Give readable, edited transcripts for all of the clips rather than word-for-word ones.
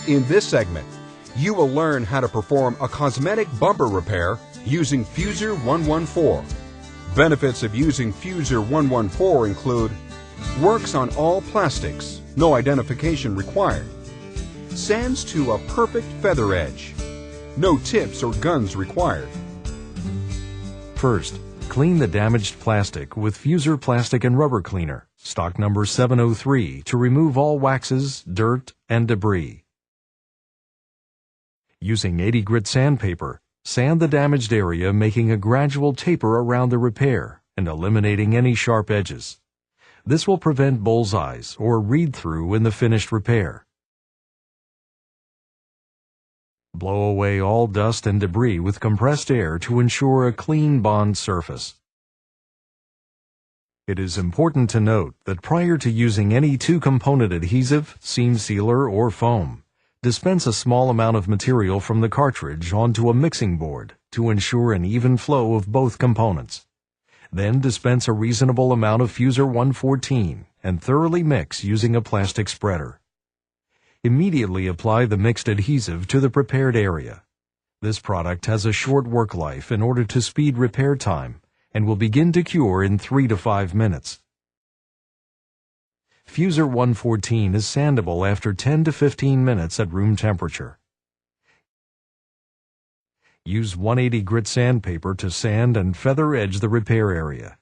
In this segment, you will learn how to perform a cosmetic bumper repair using Fusor 114. Benefits of using Fusor 114 include works on all plastics, no identification required, sands to a perfect feather edge, no tips or guns required. First, clean the damaged plastic with Fusor Plastic and Rubber Cleaner, stock number 703, to remove all waxes, dirt, and debris. Using 80 grit sandpaper, sand the damaged area, making a gradual taper around the repair and eliminating any sharp edges. This will prevent bullseyes or read-through in the finished repair. Blow away all dust and debris with compressed air to ensure a clean bond surface. It is important to note that prior to using any two-component adhesive, seam sealer, or foam, dispense a small amount of material from the cartridge onto a mixing board to ensure an even flow of both components. Then dispense a reasonable amount of Fusor 114 and thoroughly mix using a plastic spreader. Immediately apply the mixed adhesive to the prepared area. This product has a short work life in order to speed repair time and will begin to cure in 3 to 5 minutes. Fusor 114 is sandable after 10 to 15 minutes at room temperature. Use 180 grit sandpaper to sand and feather edge the repair area.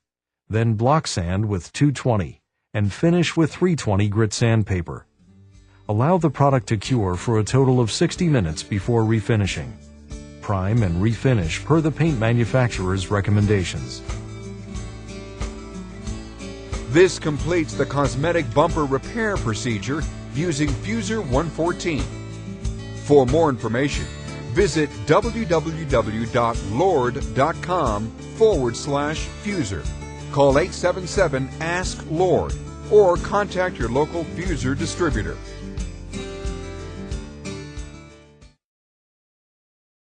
Then block sand with 220 and finish with 320 grit sandpaper. Allow the product to cure for a total of 60 minutes before refinishing. Prime and refinish per the paint manufacturer's recommendations. This completes the cosmetic bumper repair procedure using Fusor 114. For more information, visit www.lord.com/Fusor. Call 877-ASK-LORD or contact your local Fusor distributor.